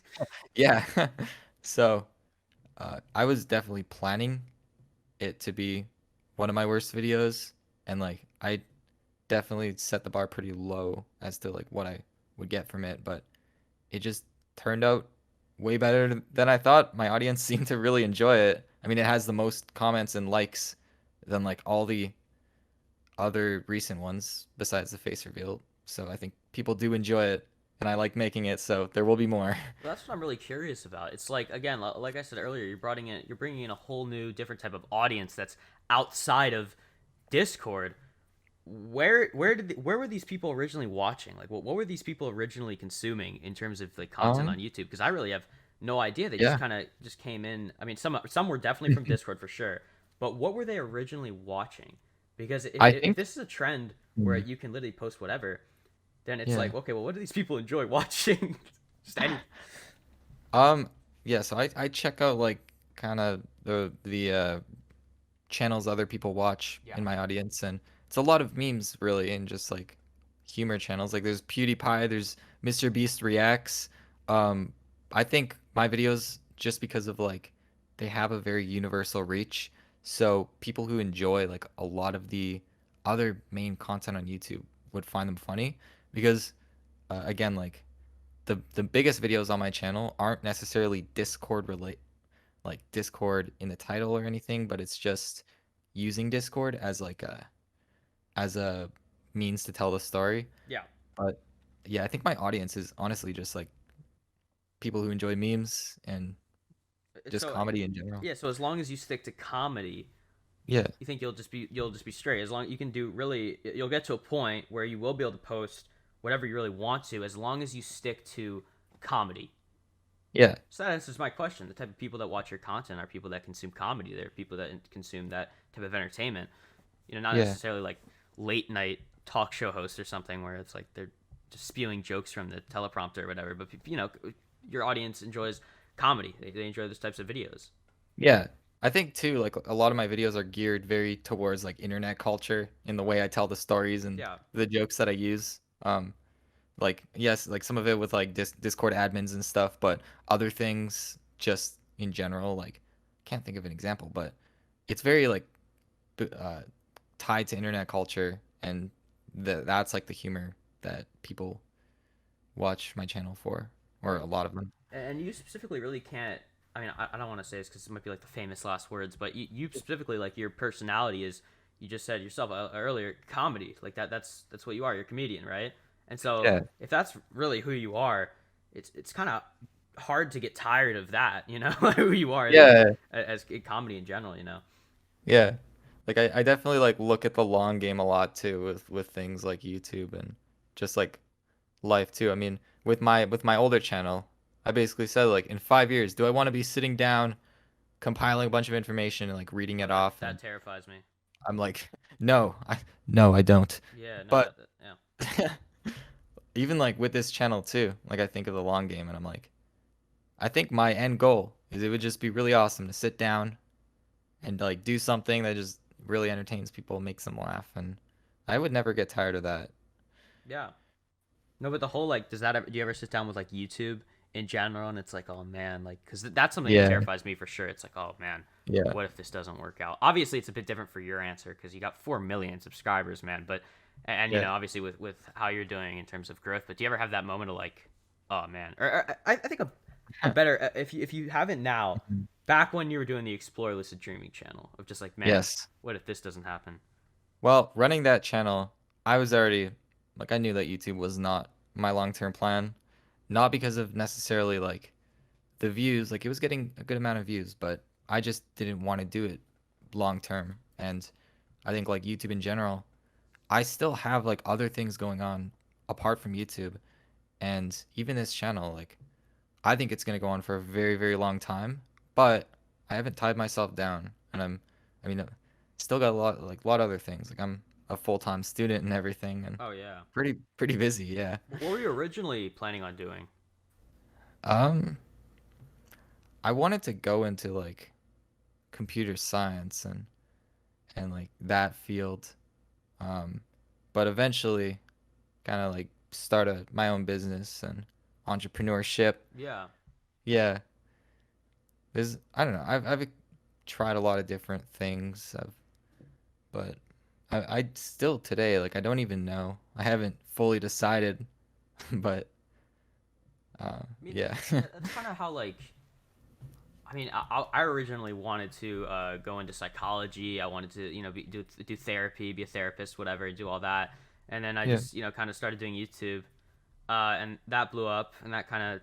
Speaker 2: Yeah. So I was definitely planning it to be one of my worst videos, and like I definitely set the bar pretty low as to like what I would get from it, but it just turned out way better than I thought. My audience seemed to really enjoy it. I mean, it has the most comments and likes than like all the other recent ones besides the face reveal. So I think people do enjoy it, and I like making it. So there will be more.
Speaker 1: Well, that's what I'm really curious about. It's like, again, like I said earlier, you're bringing in a whole new, different type of audience that's outside of Discord. where were these people originally watching? Like, what were these people originally consuming in terms of like content on
Speaker 2: Um,
Speaker 1: YouTube? Because I really have no idea. They just
Speaker 2: yeah.
Speaker 1: kind of just came in. I mean, some were definitely from Discord for sure, but what were they originally watching? Because
Speaker 2: I
Speaker 1: if
Speaker 2: think,
Speaker 1: this is a trend where
Speaker 2: mm,
Speaker 1: you can literally post whatever, then it's
Speaker 2: yeah.
Speaker 1: like, okay, well, what do these people enjoy watching? Just any.
Speaker 2: Um, yeah, so I check out like kind of the channels other people watch
Speaker 1: Yeah.
Speaker 2: in my audience, and it's a lot of memes really, and just like humor channels. Like there's PewDiePie, there's Mr. Beast reacts. Um, I think my videos, just because of like they have a very universal reach, so people who enjoy like a lot of the other main content on YouTube would find them funny because again, like the biggest videos on my channel aren't necessarily Discord relate like Discord in the title or anything, but it's just using Discord as a means to tell the story.
Speaker 1: Yeah.
Speaker 2: But yeah, I think my audience is honestly just like people who enjoy memes and just
Speaker 1: So
Speaker 2: comedy in general.
Speaker 1: yeah. So as long as you stick to comedy,
Speaker 2: Yeah.
Speaker 1: you think you'll just be straight. As long you can do really, you'll get to a point where you will be able to post whatever you really want to, as long as you stick to comedy.
Speaker 2: Yeah.
Speaker 1: So that answers my question. The type of people that watch your content are people that consume comedy. They're people that consume that type of entertainment. Not
Speaker 2: Yeah.
Speaker 1: necessarily like late night talk show hosts or something where it's like they're just spewing jokes from the teleprompter or whatever. But your audience enjoys comedy. They enjoy those types of videos.
Speaker 2: Yeah. I think too, like a lot of my videos are geared very towards like internet culture in the way I tell the stories and
Speaker 1: Yeah.
Speaker 2: the jokes that I use. Like yes, like some of it with like Discord admins and stuff, but other things just in general, like can't think of an example, but it's very like uh, tied to internet culture, and that's like the humor that people watch my channel for, or
Speaker 1: Well,
Speaker 2: a lot of them.
Speaker 1: and you specifically really can't. I mean, I don't want to say this because it might be like the famous last words, but you specifically, like, your personality is, you just said yourself earlier, comedy. Like that's what you are. You're a comedian, right? And so
Speaker 2: Yeah,
Speaker 1: if that's really who you are, it's kind of hard to get tired of that. Who you are
Speaker 2: yeah,
Speaker 1: as comedy in general.
Speaker 2: yeah. Like I definitely like look at the long game a lot too with things like YouTube and just like life too. I mean, with my older channel, I basically said like in 5 years, do I want to be sitting down compiling a bunch of information and like reading
Speaker 1: Oh,
Speaker 2: it
Speaker 1: that
Speaker 2: off?
Speaker 1: that
Speaker 2: And
Speaker 1: terrifies me.
Speaker 2: I'm like, no, I don't.
Speaker 1: Yeah, no,
Speaker 2: But
Speaker 1: that yeah.
Speaker 2: even like with this channel too, like I think of the long game and I'm like, I think my end goal is it would just be really awesome to sit down and like do something that just really entertains people, makes them laugh, and I would never get tired of that.
Speaker 1: Yeah. No, but the whole, like, do you ever sit down with like YouTube in general and it's like, oh man, like, because that's something that
Speaker 2: Yeah,
Speaker 1: terrifies me for sure. It's like, oh man,
Speaker 2: yeah,
Speaker 1: what if this doesn't work out? Obviously, it's a bit different for your answer because you got 4 million subscribers, man. But and
Speaker 2: yeah.
Speaker 1: obviously with how you're doing in terms of growth. But do you ever have that moment of like, oh man, or I think a better, if you haven't now,
Speaker 2: Mhm.
Speaker 1: back when you were doing the Explore Lucid Dreaming channel of just like, man,
Speaker 2: Yes.
Speaker 1: what if this doesn't happen?
Speaker 2: Well, running that channel, I was already like I knew that YouTube was not my long-term plan, not because of necessarily like the views, like it was getting a good amount of views, but I just didn't want to do it long term. And I think like YouTube in general, I still have like other things going on apart from YouTube, and even this channel, like I think it's gonna go on for a very, very long time, but I haven't tied myself down, and I mean, still got a lot of other things. Like I'm a full-time student and everything, and
Speaker 1: Oh yeah.
Speaker 2: pretty busy. Yeah.
Speaker 1: What were you originally planning on doing?
Speaker 2: Um, I wanted to go into like computer science and like that field, um, but eventually, kind of like start my own business and entrepreneurship.
Speaker 1: Yeah.
Speaker 2: Yeah, there's I don't know. I've tried a lot of different things. But I still today, like I don't even know. I haven't fully decided, but
Speaker 1: I mean,
Speaker 2: yeah.
Speaker 1: that's kind of how, like, I mean, I originally wanted to go into psychology. I wanted to, do therapy, be a therapist, whatever, do all that. And then I
Speaker 2: Yeah.
Speaker 1: just, kind of started doing YouTube, and that blew up, and that kind of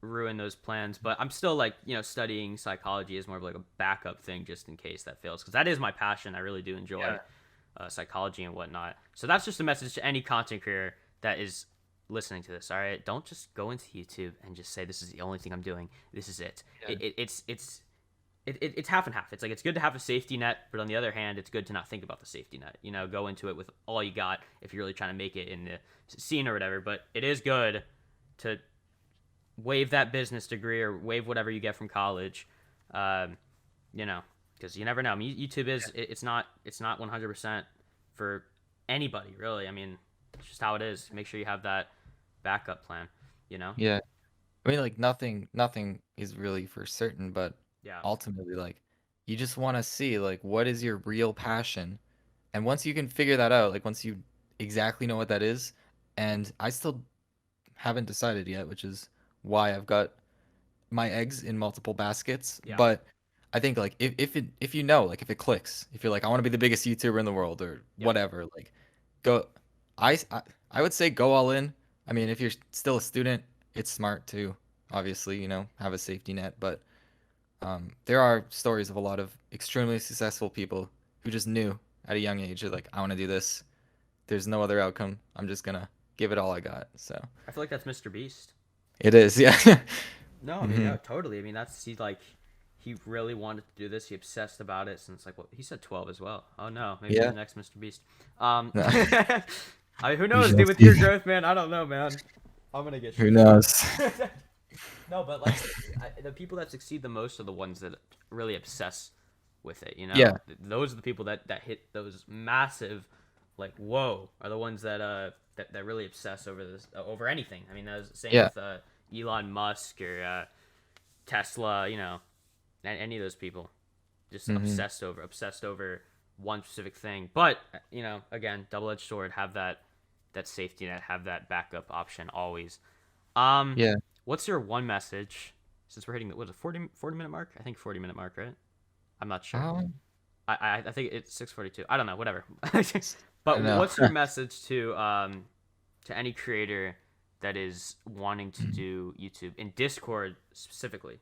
Speaker 1: ruined those plans. But I'm still, like, studying psychology is more of like a backup thing just in case that fails, because that is my passion. I really do enjoy
Speaker 2: Yeah.
Speaker 1: psychology and whatnot. So that's just a message to any content creator that is listening to this. All right, don't just go into YouTube and just say this is the only thing I'm doing. This is it.
Speaker 2: Yeah.
Speaker 1: It's half and half. It's like it's good to have a safety net, but on the other hand, it's good to not think about the safety net. You know, go into it with all you got if you're really trying to make it in the scene or whatever. But it is good to waive that business degree or waive whatever you get from college. Um, you know, because you never know. I mean, YouTube is it's not 100% for anybody really. I mean, it's just how it is. Make sure you have that backup plan. You know.
Speaker 2: Yeah. I mean, like nothing is really for certain, but
Speaker 1: Yeah.
Speaker 2: ultimately, like you just want to see like what is your real passion, and once you can figure that out, like once you exactly know what that is, and I still haven't decided yet, which is why I've got my eggs in multiple baskets.
Speaker 1: Yeah.
Speaker 2: But I think like if you know like if it clicks, if you're like I want to be the biggest YouTuber in the world or
Speaker 1: Yep.
Speaker 2: whatever, like go. I would say go all in. I mean, if you're still a student, it's smart to obviously have a safety net. But there are stories of a lot of extremely successful people who just knew at a young age, they're like I want to do this. There's no other outcome. I'm just gonna give it all I got. So
Speaker 1: I feel like that's Mr. Beast.
Speaker 2: it is, yeah.
Speaker 1: No, I mean,
Speaker 2: Hmm.
Speaker 1: no, totally. I mean, that's he really wanted to do this. He obsessed about it since like what he said 12 as well. Oh no, maybe he's
Speaker 2: Yeah.
Speaker 1: the next Mr. Beast. Um,
Speaker 2: No,
Speaker 1: who
Speaker 2: we
Speaker 1: knows,
Speaker 2: shall
Speaker 1: dude? With your
Speaker 2: see.
Speaker 1: growth, man, I don't know, man. I'm gonna get
Speaker 2: Who
Speaker 1: shit on.
Speaker 2: knows?
Speaker 1: No, but like the people that succeed the most are the ones that really obsess with it. You know,
Speaker 2: Yeah.
Speaker 1: those are the people that hit those massive, like whoa, are the ones that really obsess over this over anything. I mean, that was the same
Speaker 2: Yeah.
Speaker 1: with Elon Musk or Tesla. You know, any of those people just
Speaker 2: Hmm.
Speaker 1: obsessed over one specific thing. But you know, again, double edged sword. Have that safety net. Have that backup option always. Um,
Speaker 2: Yeah.
Speaker 1: what's your one message? Since we're hitting the what is it 40 minute mark? I think 40 minute mark, right? I'm not sure.
Speaker 2: Um,
Speaker 1: I think it's 6:42. I don't know. Whatever.
Speaker 2: I
Speaker 1: But
Speaker 2: know.
Speaker 1: what's your message to any creator that is wanting to do YouTube in Discord specifically,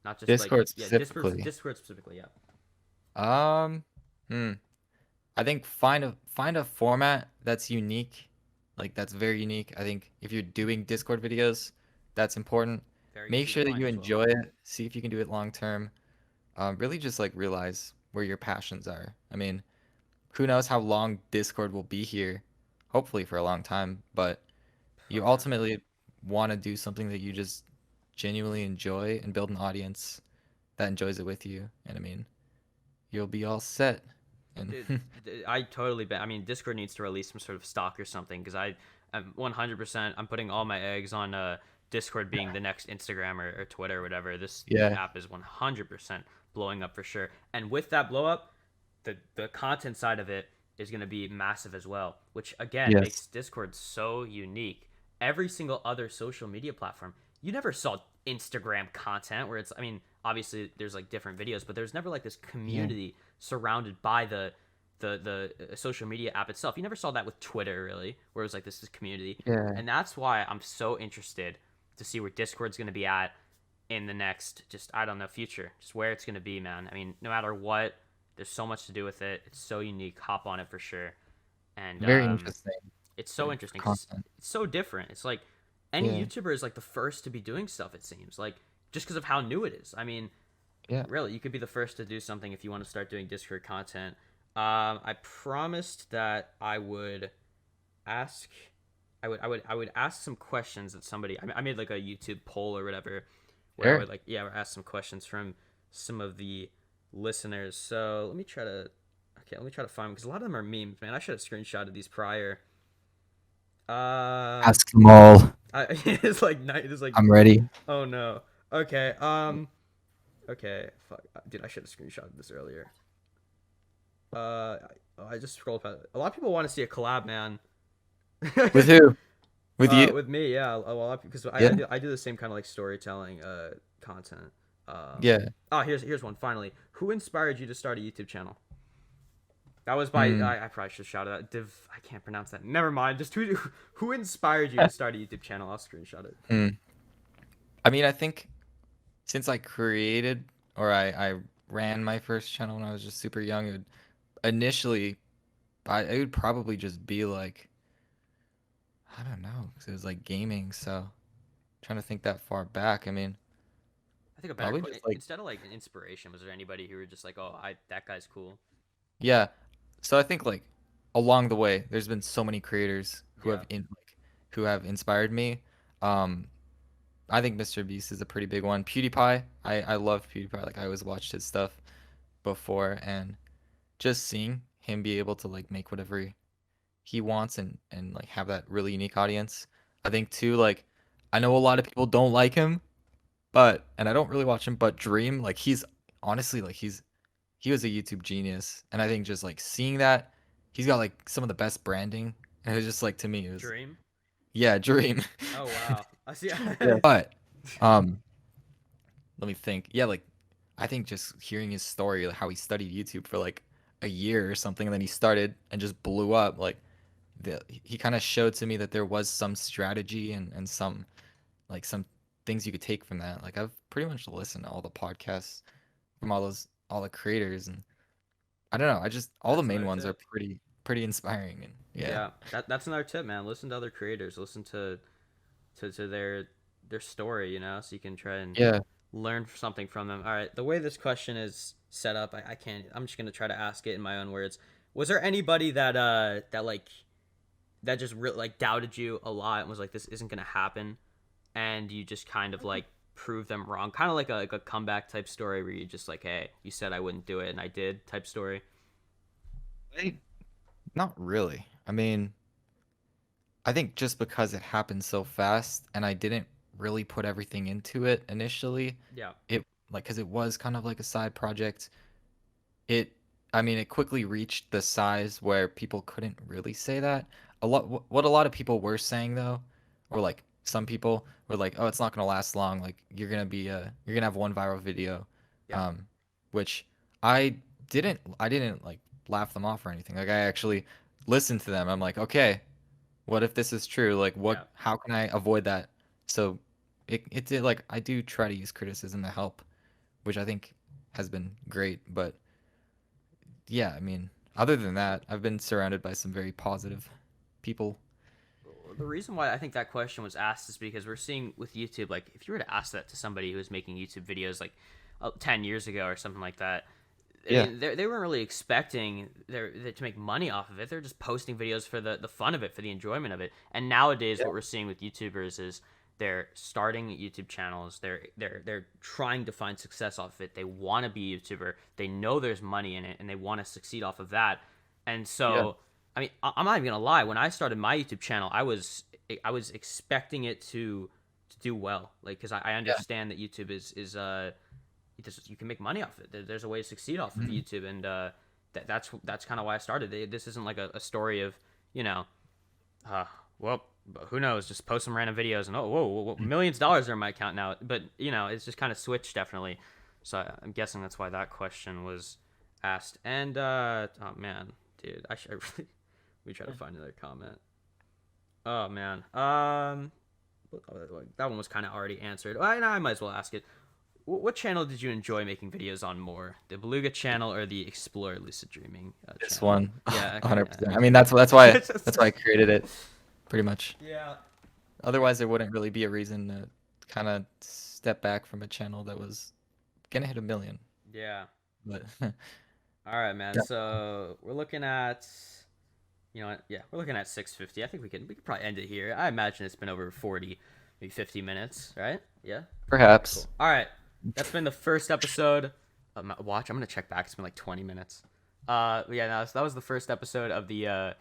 Speaker 1: not just like
Speaker 2: Discord
Speaker 1: yeah
Speaker 2: specifically.
Speaker 1: Discord specifically. Yeah.
Speaker 2: Um, hmm. I think find a format that's unique, like that's very unique. I think if you're doing Discord videos, that's important.
Speaker 1: Very
Speaker 2: Make
Speaker 1: easy to
Speaker 2: sure that
Speaker 1: find
Speaker 2: you
Speaker 1: as well.
Speaker 2: enjoy it. See if you can do it long term. Really just like realize where your passions are. I mean, who knows how long Discord will be here? Hopefully for a long time, but
Speaker 1: Oh
Speaker 2: you
Speaker 1: yeah.
Speaker 2: ultimately want to do something that you just genuinely enjoy and build an audience that enjoys it with you. And I mean, you'll be all set. And
Speaker 1: Dude, I totally bet. I mean, Discord needs to release some sort of stock or something because I'm 100%. I'm putting all my eggs on Discord being the next Instagram or Twitter or whatever. This
Speaker 2: yeah,
Speaker 1: app is 100% blowing up for sure. And with that blow up, the content side of it is going to be massive as well, which again
Speaker 2: yes,
Speaker 1: makes Discord so unique. Every single other social media platform, you never saw Instagram content where it's. I mean, obviously there's like different videos, but there's never like this
Speaker 2: yeah,
Speaker 1: community surrounded by the social media app itself. You never saw that with Twitter really, where it was like this is community,
Speaker 2: yeah,
Speaker 1: and that's why I'm so interested to see where Discord's going to be at in the next just I don't know future, just where it's going to be, man. I mean, no matter what, there's so much to do with it. It's so unique. Hop on it for sure, and
Speaker 2: very interesting.
Speaker 1: it's so
Speaker 2: Like
Speaker 1: interesting because
Speaker 2: content.
Speaker 1: it's so different. It's like any
Speaker 2: Yeah,
Speaker 1: YouTuber is like the first to be doing stuff. It seems like just because of how new it is. I mean,
Speaker 2: yeah.
Speaker 1: really, you could be the first to do something if you want to start doing Discord content. I promised that I would ask, I would ask some questions that somebody. I made like a YouTube poll or whatever, where I
Speaker 2: Sure.
Speaker 1: would like yeah ask some questions from some of the listeners. So let me try to. Okay, let me try to find them because a lot of them are memes, man. I should have screenshotted these prior. Um,
Speaker 2: Ask them all.
Speaker 1: it's like night. It's like,
Speaker 2: I'm ready.
Speaker 1: oh no. Okay. Okay. Fuck, dude. I should have screenshotted this earlier. I just scrolled past. A lot of people want to see a collab, man.
Speaker 2: With who? With you?
Speaker 1: With me, yeah. A lot because
Speaker 2: Yeah.
Speaker 1: I do the same kind of like storytelling content.
Speaker 2: Yeah.
Speaker 1: Here's one finally. Who inspired you to start a YouTube channel? That was by
Speaker 2: Hmm.
Speaker 1: I probably should shout it out. Div. I can't pronounce that. Never mind. Just who inspired you to start a YouTube channel? I'll screenshot it.
Speaker 2: Hmm. I mean, I think since I created or I ran my first channel when I was just super young, it would initially it would probably just be like, I don't know, because it was like gaming. So trying to think that far back. I mean,
Speaker 1: I think a better
Speaker 2: probably just like,
Speaker 1: instead of like an inspiration, was there anybody who were just like, oh, I that guy's cool?
Speaker 2: yeah. So I think like along the way, there's been so many creators
Speaker 1: Yeah,
Speaker 2: who have inspired me. Um, I think Mr. Beast is a pretty big one. PewDiePie, I love PewDiePie. Like I always watched his stuff before, and just seeing him be able to like make whatever he wants and like have that really unique audience. I think too, like I know a lot of people don't like him, but and I don't really watch him, but Dream, like he's honestly like he was a YouTube genius, and I think just like seeing that he's got like some of the best branding, and it was just like to me it was
Speaker 1: Dream.
Speaker 2: yeah, Dream.
Speaker 1: Oh wow, I see.
Speaker 2: Yeah. But um let me think. Yeah, like I think just hearing his story, like, how he studied YouTube for like a year or something, and then he started and just blew up. Like he kind of showed to me that there was some strategy and some like some things you could take from that. Like I've pretty much listened to all the podcasts from all the creators, and I don't know. I just all the
Speaker 1: That's
Speaker 2: main
Speaker 1: another
Speaker 2: ones are
Speaker 1: tip.
Speaker 2: pretty inspiring, and yeah,
Speaker 1: Yeah, that's another tip, man. Listen to other creators. Listen to their story, so you can try and
Speaker 2: yeah.
Speaker 1: learn something from them. All right, the way this question is set up, I can't. I'm just gonna try to ask it in my own words. Was there anybody that just really like doubted you a lot and was like, this isn't gonna happen, and you just kind of like proved them wrong, kind of like a comeback type story where you just like, hey, you said I wouldn't do it and I did type story.
Speaker 2: I, not really. I mean, I think just because it happened so fast and I didn't really put everything into it initially,
Speaker 1: Yeah,
Speaker 2: it like because it was kind of like a side project. It, I mean, it quickly reached the size where people couldn't really say that. What a lot of people were saying though, or like some people were like, "Oh, it's not gonna last long. Like you're gonna have one viral video,"
Speaker 1: yeah,
Speaker 2: um, which I didn't like laugh them off or anything. Like I actually listened to them. I'm like, okay, what if this is true? Like
Speaker 1: yeah.
Speaker 2: how can I avoid that? So it did like I do try to use criticism to help, which I think has been great, but yeah, I mean, other than that, I've been surrounded by some very positive people.
Speaker 1: The reason why I think that question was asked is because we're seeing with YouTube, like if you were to ask that to somebody who was making YouTube videos like 10 years ago or something like that, I
Speaker 2: Yeah.
Speaker 1: mean, they weren't really expecting to make money off of it. They're just posting videos for the fun of it, for the enjoyment of it. And nowadays,
Speaker 2: Yeah.
Speaker 1: what we're seeing with YouTubers is they're starting YouTube channels. They're trying to find success off of it. They want to be a YouTuber. They know there's money in it, and they want to succeed off of that. And
Speaker 2: Yeah.
Speaker 1: so, I mean, I'm not even gonna lie. When I started my YouTube channel, I was expecting it to do well, like because I
Speaker 2: Yeah.
Speaker 1: understand that YouTube is you can make money off it. There's a way to succeed off of
Speaker 2: Mhm.
Speaker 1: YouTube, and that's kind of why I started. This isn't like a story of you know, uh, well, who knows? Just post some random videos and oh, whoa, millions of dollars are in my account now. But it's just kind of switched definitely. So I'm guessing that's why that question was asked. And oh man, dude, I really we try to find another comment. Oh man, that one was kind of already answered. Well, I might as well ask it. What channel did you enjoy making videos on more? The Beluga channel or the Explore Lucid Dreaming
Speaker 2: This
Speaker 1: channel?
Speaker 2: one,
Speaker 1: Yeah, okay,
Speaker 2: 100%. I
Speaker 1: yeah.
Speaker 2: mean, that's why I created it, pretty much.
Speaker 1: Yeah.
Speaker 2: Otherwise, there wouldn't really be a reason to kind of step back from a channel that was gonna hit a million.
Speaker 1: Yeah.
Speaker 2: But
Speaker 1: All right, man.
Speaker 2: yeah,
Speaker 1: So we're looking at, yeah, we're looking at 6:50. I think we could probably end it here. I imagine it's been over 40, maybe 50 minutes, right? Yeah.
Speaker 2: perhaps.
Speaker 1: Cool. All right. That's been the first episode of my watch. I'm gonna check back. It's been like 20 minutes. Yeah, no, so that was the first episode of the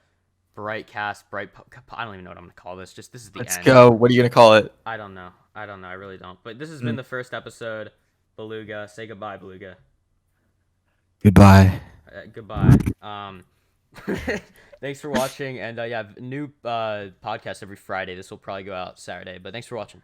Speaker 1: Bright Cast. I don't even know what I'm gonna call this. Just this is the
Speaker 2: Let's
Speaker 1: end.
Speaker 2: go. What are you gonna call it?
Speaker 1: I don't know. I don't know. I really don't. But this has been
Speaker 2: Mm.
Speaker 1: the first episode. Beluga, say goodbye, Beluga.
Speaker 2: Goodbye.
Speaker 1: Goodbye. Thanks for watching, and yeah, new podcast every Friday. This will probably go out Saturday, but thanks for watching.